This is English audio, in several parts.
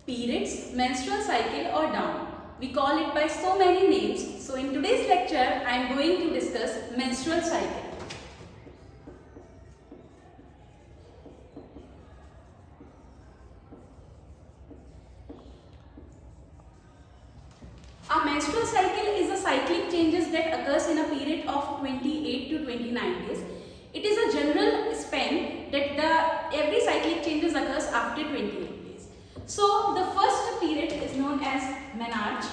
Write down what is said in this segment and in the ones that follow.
periods, menstrual cycle or down. We call it by so many names. So in today's lecture, I am going to discuss menstrual cycle. A menstrual cycle is a cyclic changes that occurs in a period of 28 to 29 days. It is a general span that every cyclic changes occurs after 28 days. So the first period is known as menarche,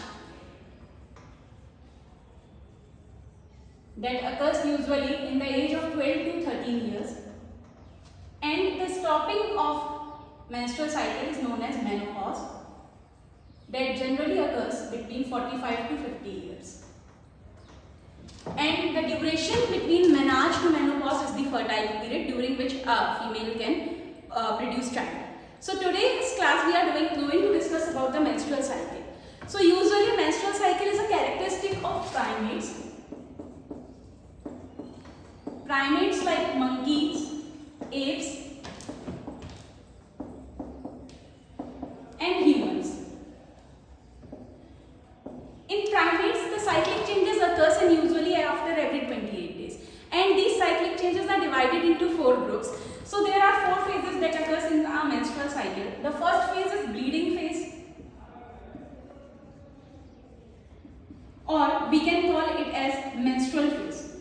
that occurs usually in the age of 12 to 13 years, and the stopping of menstrual cycle is known as menopause, that generally occurs between 45 to 50 years. And the duration between menarche to menopause is the fertile period during which a female can produce child. So today's class we are going to discuss about the menstrual cycle. So usually menstrual cycle is a characteristic of primates. Primates like monkeys, apes and humans. In primates, the cyclic changes occurs and usually after every 28 days. And these cyclic changes are divided into 4 groups. So there are 4 phases that occurs in a menstrual cycle. The first phase is bleeding phase, or we can call it as menstrual phase.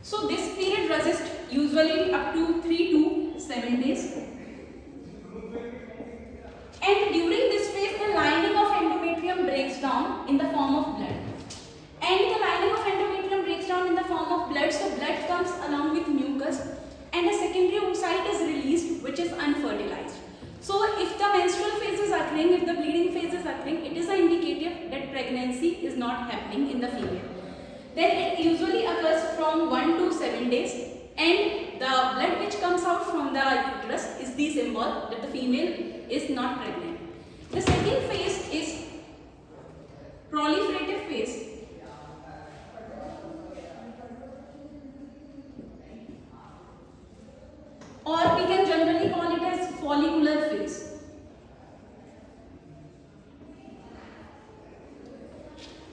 So this period lasts usually up to 3 to 7 days. And during this phase, the lining of endometrium breaks down in the form of blood. And the lining of endometrium breaks down in the form of blood, so blood comes along with mucus and a secondary oocyte is released which is unfertilized. So if the menstrual phase is occurring, if the bleeding phase is occurring, it is an indicative that pregnancy is not happening in the female. Then it usually occurs from 1 to 7 days, and the blood which comes out from the uterus is the symbol that the female is not pregnant. The second phase is proliferative phase. Or we can generally call it as follicular phase.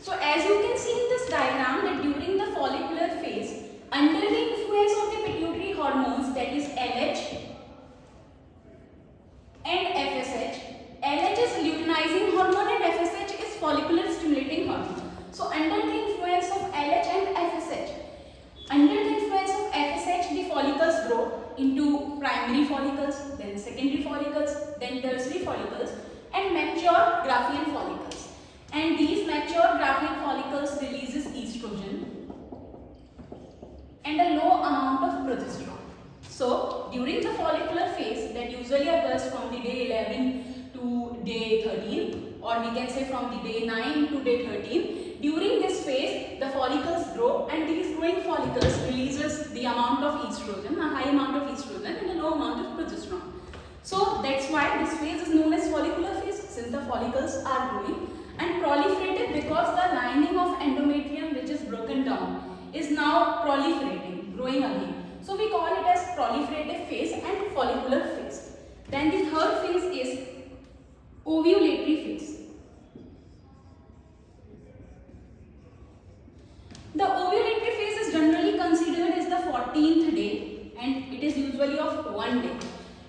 So as you can see in this diagram that during the follicular phase, under the influence of the pituitary hormones, that is LH and FSH, LH is luteinizing hormone and FSH is follicular stimulating hormone. So under the influence of LH and FSH, under the influence of FSH, the follicles grow into primary follicles, then secondary follicles, then tertiary follicles and mature Graafian follicles. And these mature Graafian follicles releases estrogen and a low amount of progesterone. So during the follicular phase, that usually occurs from the day 11 to day 13, or we can say from the day 9 to day 13, during this phase the follicles grow and these growing follicles releases the amount of estrogen, a high amount of estrogen and a low amount of progesterone. So that's why this phase is known as follicular phase, since the follicles are growing, and proliferative because the lining of endometrium which is broken down is now proliferating, growing again. So we call it as proliferative phase and follicular phase. Then the third phase is ovulatory phase. The ovulatory phase is generally considered as the 14th day and it is usually of 1 day.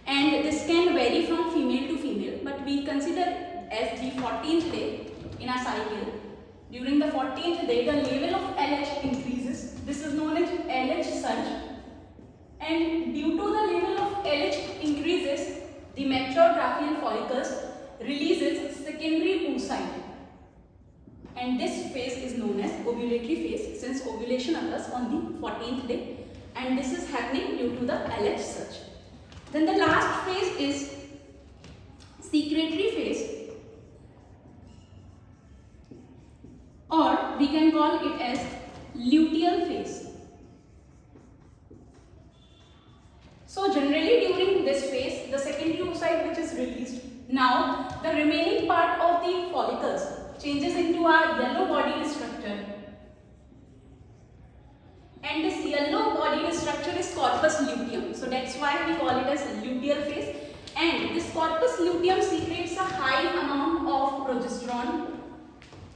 And this can vary from female to female, but we consider as the 14th day in a cycle. During the 14th day, the level of LH increases. This is known as LH surge. And due to the level of LH increases, the mature Graafian follicles releases secondary oocyte. And this phase is known as ovulatory phase, since ovulation occurs on the 14th day. And this is happening due to the LH surge. Then the last phase is secretory phase, or we can call it as luteal phase. So generally during this phase, the secondary oocyte which is released, now the remaining part of the follicles changes into a yellow bodied structure. And this yellow bodied structure is corpus luteum. So that's why we call it as luteal phase. And this corpus luteum secretes a high amount of progesterone,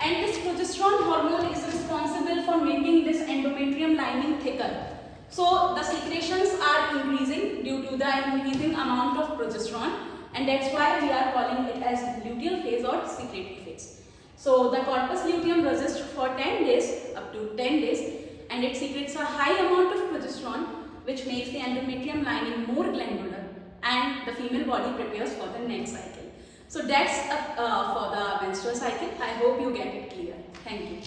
and this progesterone hormone is responsible for making this endometrium lining thicker. So the secretions are increasing due to the increasing amount of progesterone, and that's why we are calling it as luteal phase or secretory phase. So the corpus luteum resists for 10 days, up to 10 days, and it secretes a high amount of progesterone, which makes the endometrium lining more glandular, and the female body prepares for the next cycle. So that's for the menstrual cycle. I hope you get it clear. Thank you.